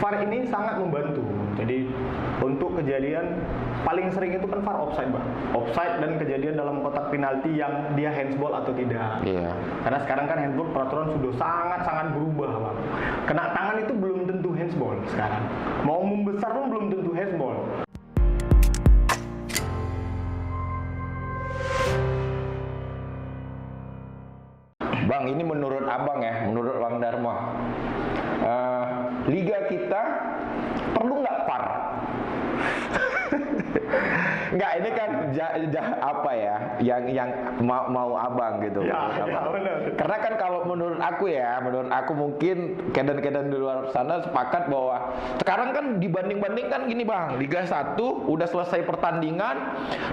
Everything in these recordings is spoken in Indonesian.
VAR ini sangat membantu. Jadi untuk kejadian paling sering itu kan VAR offside, Bang. Offside dan kejadian dalam kotak penalti yang dia handsball atau tidak. Iya. Karena sekarang kan handball peraturan sudah sangat-sangat berubah, Bang. Kena tangan itu belum tentu handsball sekarang. Mau membesar pun belum tentu handsball. Bang, ini menurut abang ya, menurut Bang Dharma, liga kita perlu nggak VAR? Nggak, ini kan apa ya, yang mau abang gitu. Ya, benar. Karena kan kalau menurut aku mungkin kedan-kedan di luar sana sepakat bahwa sekarang kan dibanding-bandingkan gini Bang, Liga 1 udah selesai pertandingan,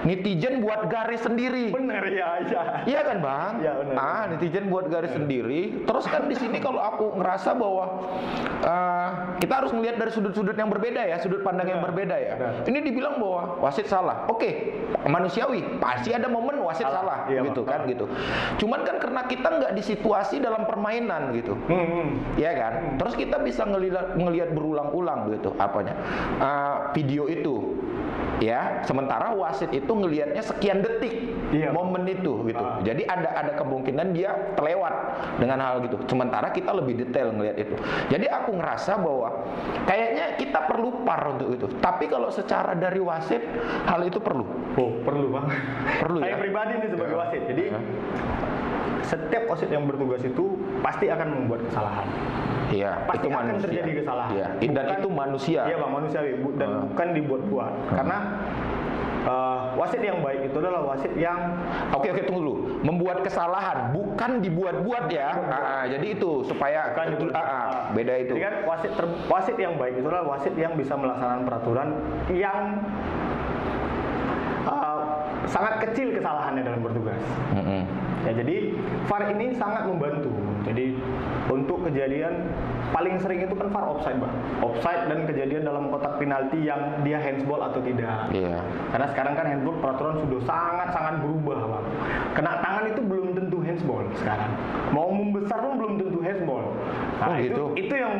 netizen buat garis sendiri. Bener ya. Iya kan Bang? Ya, benar. Netizen buat garis sendiri. Terus kan di sini kalau aku ngerasa bahwa kita harus melihat dari sudut-sudut yang berbeda ya, sudut pandang yang berbeda ya. Ini dibilang bahwa wasit salah. Oke, manusiawi, pasti ada momen wasit salah iya, gitu kan gitu. Cuman kan karena kita nggak di situasi dalam permainan gitu. Ya kan? Terus kita bisa ngelihat berulang-ulang gitu apanya? Video itu. Ya, sementara wasit itu ngelihatnya sekian detik momen itu gitu. Jadi ada kemungkinan dia terlewat dengan hal gitu. Sementara kita lebih detail ngelihat itu. Jadi aku ngerasa bahwa kayaknya kita perlu VAR untuk itu. Tapi kalau secara dari wasit hal itu perlu. Oh, perlu Bang. Perlu Saya ya? pribadi nih sebagai wasit. Jadi setiap wasit yang bertugas itu pasti akan membuat kesalahan. Iya, Pasti itu akan manusia. terjadi kesalahan. Iya, dan itu manusia. Iya Bang, manusiawi dan bukan dibuat-buat. Karena wasit yang baik itu adalah wasit yang Oke, tunggu dulu. Membuat kesalahan, bukan dibuat-buat ya. Jadi itu supaya beda itu. Jadi kan wasit yang baik itu adalah wasit yang bisa melaksanakan peraturan yang sangat kecil kesalahannya dalam bertugas. Ya, jadi VAR ini sangat membantu. Jadi untuk kejadian paling sering itu kan VAR offside, Bang. Offside dan kejadian dalam kotak penalti yang dia handsball atau tidak. Iya. Karena sekarang kan handball peraturan sudah sangat-sangat berubah, Bang. Kena tangan itu belum tentu handsball sekarang. Mau membesar pun belum tentu handsball. Nah, itu yang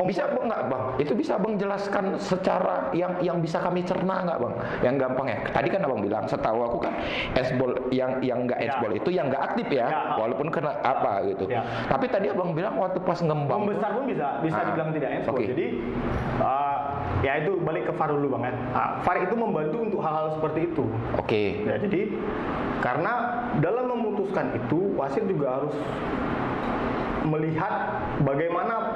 bisa Bang nggak Bang? Itu bisa Bang jelaskan secara yang bisa kami cerna nggak Bang? Yang gampang ya. Tadi kan Abang bilang, setahu aku kan handsball yang nggak handsball itu yang nggak aktif ya, walaupun kena apa gitu. Tapi tadi Abang bilang waktu pas ngembang membesar pun bisa dibilang tidak handsball. Jadi ya itu balik ke VAR dulu Bang ya. VAR itu membantu untuk hal-hal seperti itu. Ya, jadi karena dalam memutuskan itu wasit juga harus melihat bagaimana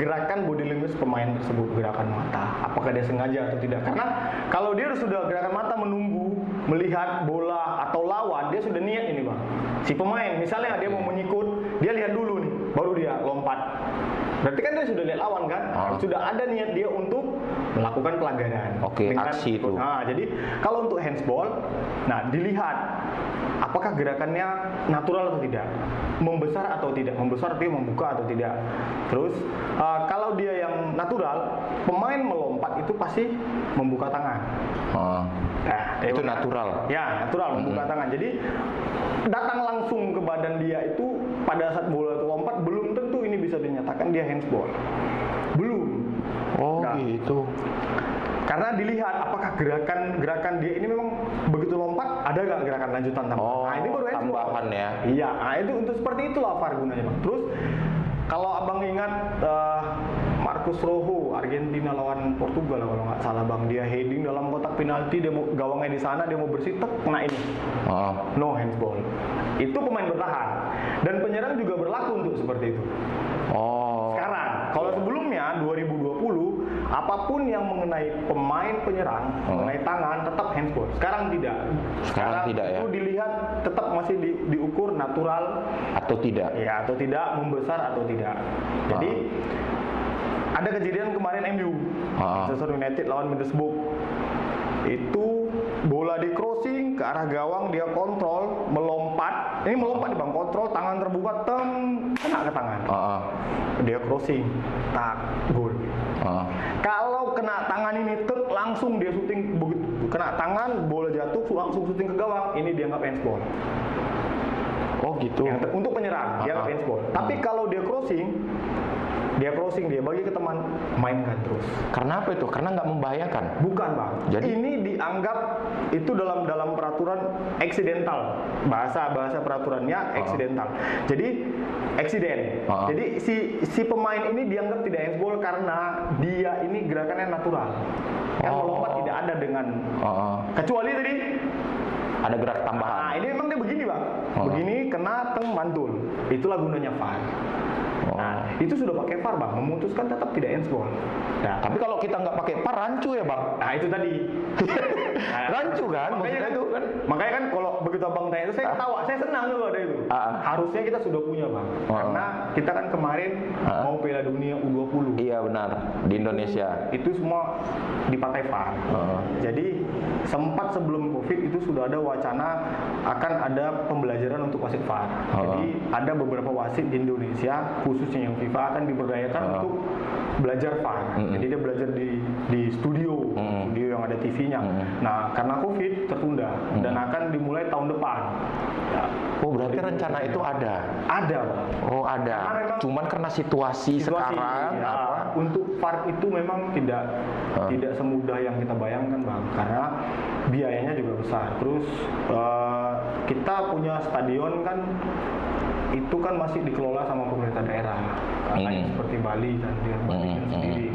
gerakan body language pemain tersebut, gerakan mata, apakah dia sengaja atau tidak. Karena kalau dia sudah gerakan mata menunggu, melihat bola atau lawan, dia sudah niat ini Bang. Si pemain misalnya dia mau menyikut, dia lihat dulu nih, baru dia lompat. Berarti kan dia sudah lihat lawan kan, sudah ada niat dia untuk melakukan pelanggaran. Aksi itu. Nah, jadi kalau untuk handsball, nah dilihat apakah gerakannya natural atau tidak, membesar atau tidak, membesar dia membuka atau tidak. Terus kalau dia yang natural, pemain melompat itu pasti membuka tangan. Nah, itu natural. Ya, natural membuka tangan. Jadi datang langsung ke badan dia itu pada saat bola itu lompat, belum tentu ini bisa dinyatakan dia handsball. Belum. Gitu. Karena dilihat apakah gerakan dia ini memang begitu lompat, ada nggak gerakan lanjutan tambahan. Nah, ini baru handsball. Tambahan ya. Iya, nah itu untuk seperti itulah VAR gunanya Bang. Terus kalau Abang ingat Marcos Rojo Argentina lawan Portugal kalau nggak salah Bang, dia heading dalam kotak penalti, dia mau gawangnya di sana, dia mau bersih, kena ini. No handsball. Itu pemain bertahan dan penyerang juga berlaku untuk seperti itu. Sekarang, kalau sebelumnya 2020 apapun yang mengenai pemain penyerang, mengenai tangan tetap handsball. Sekarang tidak. Sekarang tidak ya. Itu dilihat tetap masih diukur natural atau tidak. Ya, atau tidak, membesar atau tidak. Jadi ada kejadian kemarin MU Manchester United lawan Middlesbrough. Itu bola di crossing ke arah gawang, dia kontrol, melompat. Ini melompat di Bang, kontrol, tangan terbuka, kena ke tangan. Dia crossing, gol. Kalau kena tangan ini, langsung dia syuting, begitu kena tangan, bola jatuh, langsung syuting ke gawang, ini dianggap handsball. Gitu. Untuk penyerang, dianggap handsball. Tapi kalau dia crossing, dia crossing, dia bagi ke teman, mainkan terus. Karena apa itu? Karena nggak membahayakan. Bukan bang. Jadi ini dianggap itu dalam peraturan accidental, bahasa peraturannya accidental. Jadi accident. Jadi si pemain ini dianggap tidak handsball karena dia ini gerakannya natural. Yang melompat tidak ada dengan kecuali tadi ada gerak tambahan. Nah ini memang dia begini bang, begini kena mantul. Itulah gunanya VAR. Nah, itu sudah pakai VAR bang, memutuskan tetap tidak handsball. Nah, tapi kalau kita nggak pakai VAR, rancu ya bang? Nah itu tadi. Rancu kan? Makanya kan kalau begitu abang tanya itu saya ketawa, saya senang loh ada itu. Harusnya kita sudah punya bang, karena kita kan kemarin mau Piala Dunia U20. Iya benar, di Indonesia. Itu semua dipakai VAR. Jadi sempat sebelum COVID itu sudah ada wacana akan ada pembelajaran untuk wasit VAR. Jadi ada beberapa wasit di Indonesia khususnya yang FIFA akan diberdayakan untuk belajar VAR. Jadi dia belajar di studio yang ada TV-nya. Nah, karena COVID tertunda dan akan dimulai tahun depan. Ya. Oh, berarti rencana itu ada? Ada, Bang. Oh, ada. Cuman karena situasi sekarang ya, untuk VAR itu memang tidak semudah yang kita bayangkan, Bang. Karena biayanya juga besar. Terus kita punya stadion kan itu kan masih dikelola sama pemerintah daerah. Seperti Bali kan dia sendiri.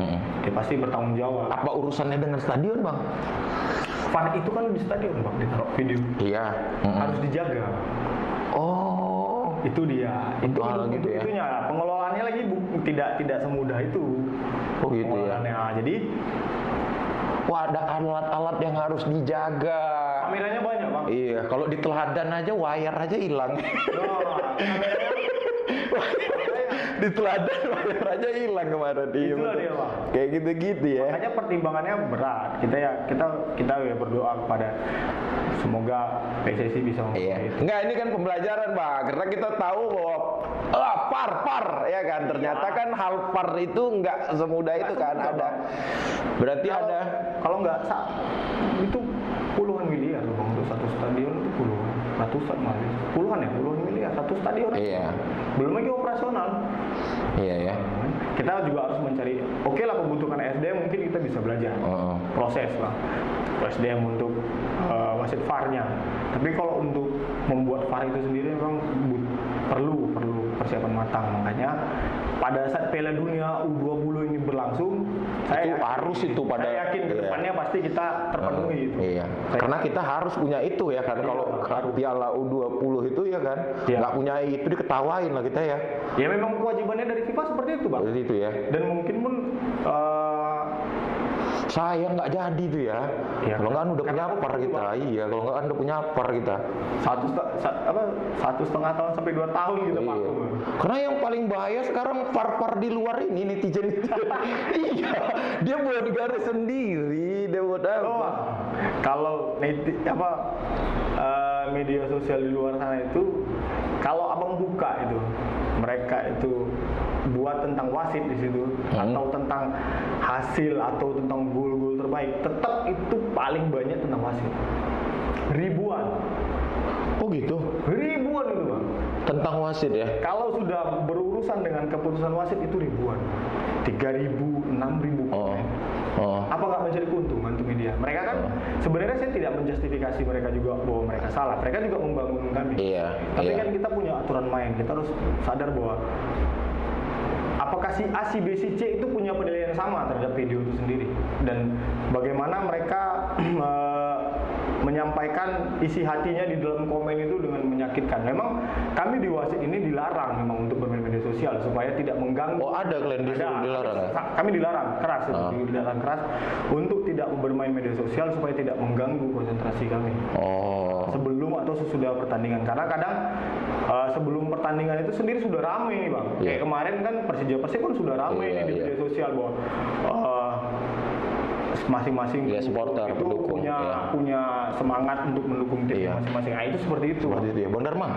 Dia pasti bertanggung jawab. Apa urusannya dengan stadion, Bang? VAR itu kan di stadion, Bang, ditaruh video. Iya. Harus dijaga. Oh, itu dia. Itu gitu ya. Itunya. Pengelolaannya lagi tidak semudah itu. Oh gitu ya. Jadi ada alat-alat yang harus dijaga. Kameranya banyak, Bang. Iya, kalau di teladan aja wire aja hilang. Di teladan wire aja hilang kemarin. Itulah dia, Bang. Kayak gitu-gitu ya. Makanya pertimbangannya berat. Kita berdoa kepada semoga PSSI bisa itu. Enggak, ini kan pembelajaran, Bang. Karena kita tahu bahwa par ya kan. Ternyata kan hal par itu enggak semudah itu kan ada. Berarti ada kalau enggak itu puluhan miliar, Bang, untuk satu stadion itu ratusan malah. Puluhan miliar satu stadion. Iya. Belum lagi operasional. Iya ya. Kita juga harus mencari, oke lah membutuhkan SDM, mungkin kita bisa belajar proses lah SDM untuk wasit VAR-nya. Tapi kalau untuk membuat VAR itu sendiri memang perlu persiapan matang. Makanya pada saat Piala Dunia U20 ini berlangsung, saya yakin kedepannya pasti kita terpenuhi itu. Iya. Karena kita harus punya itu ya kan. Kalau Piala U20 itu ya kan, nggak punya itu diketawain lah kita ya. Ya memang kewajibannya dari FIFA seperti itu, Bang. Seperti itu ya. Dan mungkin pun saya nggak jadi tuh ya. Kalau nggak udah punya par kita. Iya, kalau nggak udah punya par kita. 1,5 tahun sampai 2 tahun gitu, Pak. Karena yang paling bahaya sekarang par di luar ini netizen. Iya, dia buat negara sendiri, dia buat apa? Kalau media sosial di luar sana itu, kalau abang buka itu, mereka itu buat tentang wasit di situ atau tentang hasil atau tentang gol-gol terbaik, tetap itu paling banyak tentang wasit. Ribuan. Oh gitu? Ribuan itu, Bang. Tentang wasit ya? Kalau sudah berurusan dengan keputusan wasit itu ribuan. 3.000, 6.000. Apa nggak mencari keuntungan untuk media? Mereka kan sebenarnya saya tidak menjustifikasi mereka juga bahwa mereka salah. Mereka juga membangun kami. Tapi kan kita punya aturan main. Kita harus sadar bahwa apakah si A, si B, si C itu punya penilaian sama terhadap video itu sendiri, dan bagaimana mereka menyampaikan isi hatinya di dalam komen itu dengan menyakitkan. Memang kami di wasit ini dilarang memang untuk bermain media sosial supaya tidak mengganggu. Oh, ada kalian dilarang ya? Kami dilarang keras, dilarang keras untuk tidak bermain media sosial supaya tidak mengganggu konsentrasi kami. Sebelum atau sesudah pertandingan, karena kadang sebelum pertandingan itu sendiri sudah ramai nih, Bang. Kayak kemarin kan Persib kan sudah ramai di media sosial bahwa masing-masing supporter itu pendukung punya semangat untuk mendukung tim masing-masing. Nah, itu seperti itu. Seperti itu ya, Bang Dharma.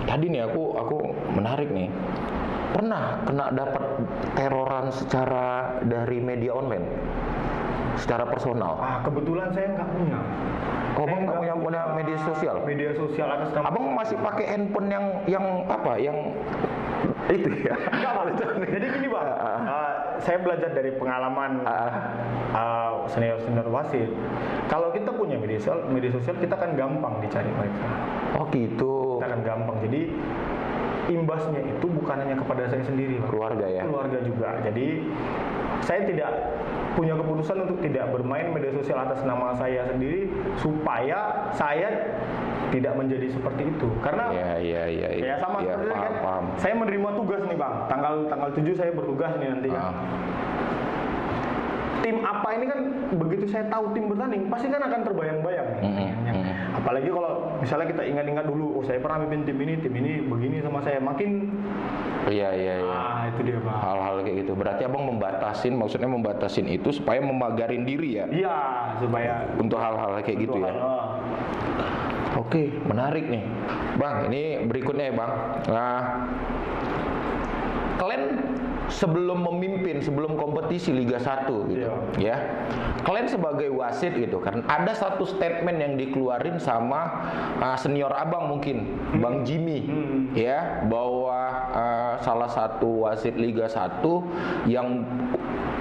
Tadi nih aku menarik nih. Pernah kena dapat teroran secara dari media online? Secara personal? Kebetulan saya nggak punya. Abang nggak punya media sosial? Media sosial atas nama. Abang masih pakai handphone yang apa? Yang Itu ya. Enggak, Bang. Jadi gini, Bang. Saya belajar dari pengalaman senior-senior wasit. Kalau kita punya media sosial kita kan gampang dicari mereka. Oh gitu. Kita kan gampang. Jadi imbasnya itu bukan hanya kepada saya sendiri, Bang. Keluarga ya. Keluarga juga. Jadi saya tidak punya keputusan untuk tidak bermain media sosial atas nama saya sendiri supaya saya tidak menjadi seperti itu. Karena ya sama seperti kan. Paham. Saya menerima tugas nih, Bang. Tanggal 7 saya bertugas nih nanti kan. Tim apa ini kan begitu saya tahu tim bertanding pasti kan akan terbayang-bayang. Apalagi kalau misalnya kita ingat-ingat dulu, oh saya pernah mimpin tim ini begini sama saya, makin Iya. itu dia, Bang. Hal-hal kayak gitu. Berarti Abang maksudnya membatasin itu supaya memagarin diri ya? Iya, supaya untuk hal-hal kayak gitu ya. Oke, menarik nih. Bang, ini berikutnya ya, Bang. Nah, kalian sebelum kompetisi Liga 1 gitu, ya. Kalian sebagai wasit gitu kan, ada satu statement yang dikeluarin sama senior Abang mungkin, Bang Jimmy, ya, bahwa salah satu wasit Liga 1 yang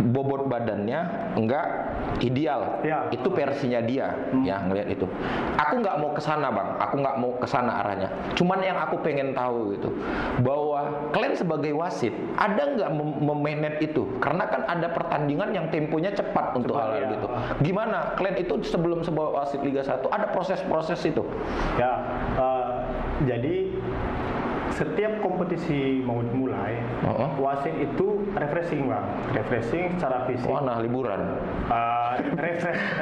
bobot badannya enggak ideal, itu versinya dia, ya ngelihat itu. Aku nggak mau kesana, Bang. Aku nggak mau kesana arahnya. Cuman yang aku pengen tahu gitu, bahwa kalian sebagai wasit ada nggak memanage itu? Karena kan ada pertandingan yang temponya cepat untuk hal gitu. Gimana? Kalian itu sebelum sebuah wasit Liga 1 ada proses-proses itu? Ya, jadi setiap kompetisi mau dimulai, wasit itu refreshing, Bang. Refreshing secara fisik. Nah, liburan.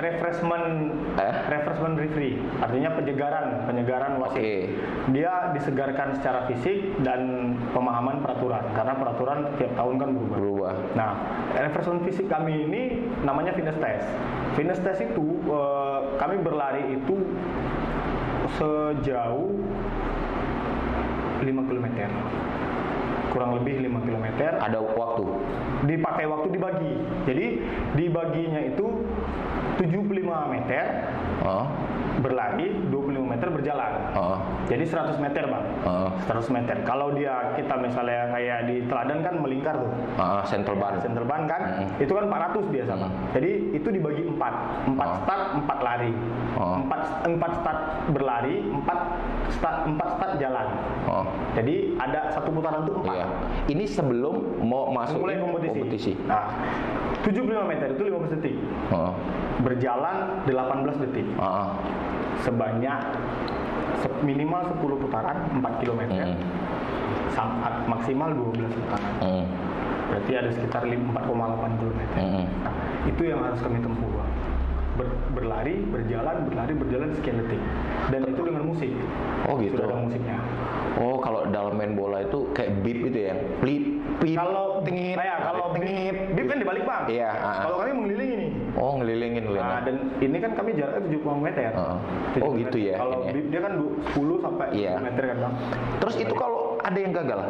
Refreshment referee, artinya penyegaran wasit. Dia disegarkan secara fisik dan pemahaman peraturan, karena peraturan tiap tahun kan berubah. Nah, refreshment fisik kami ini namanya fitness test. Fitness test itu kami berlari itu sejauh 5 km, kurang lebih 5 km. Ada waktu? Dipakai waktu dibagi. Jadi dibaginya itu 75 meter berlari, 25 meter berjalan. Jadi 100 meter, Bang. 100 meter. Kalau kita misalnya kayak di teladan kan melingkar tuh. Center ban kan. Itu kan 400 biasa, Bang. Jadi itu dibagi 4 start, 4 lari. 4 start berlari, 4 start jalan. Jadi ada satu putaran tuh 4. Ini sebelum mau masuk mulai kompetisi. Nah, 75 meter itu 15 detik. Berjalan 18 detik. Sebanyak minimal 10 putaran, 4 km. Maksimal 12 putaran. Berarti ada sekitar 4,8 km. Nah, itu yang harus kami tempuh, Bang. Berjalan sekian detik. Dan itu dengan musik. Oh gitu. Sudah ada musiknya. Oh, kalau dalam main bola itu kayak beep itu ya. Plip. Kalau tingit. Kalau beep kan dibalik, Bang. Iya, Kalau kami mengelilingi nih. Oh, ngelilingin. Nah, dan ini kan kami jaraknya 70 meter. Oh, gitu ya. Kalau beep dia kan 10 sampai 10 meter kan, Bang. Terus itu kalau ada yang gagal?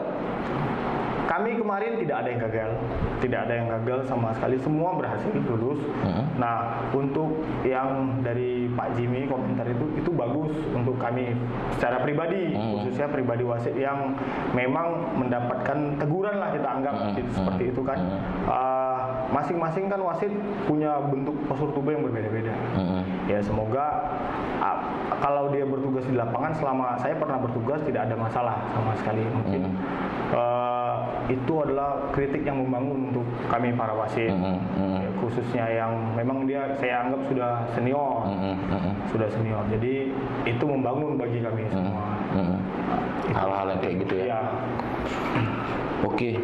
Kami kemarin tidak ada yang gagal sama sekali, semua berhasil lulus. Nah, untuk yang dari Pak Jimmy komentar itu bagus untuk kami secara pribadi, khususnya pribadi wasit yang memang mendapatkan teguran lah, kita anggap seperti itu kan. Masing-masing kan wasit punya bentuk postur tubuh yang berbeda-beda. Ya semoga kalau dia bertugas di lapangan, selama saya pernah bertugas tidak ada masalah sama sekali. Mungkin itu adalah kritik yang membangun untuk kami para wasit, ya, khususnya yang memang saya anggap sudah senior. Jadi itu membangun bagi kami semua. Hal-hal yang kayak gitu ya. Ya. Oke.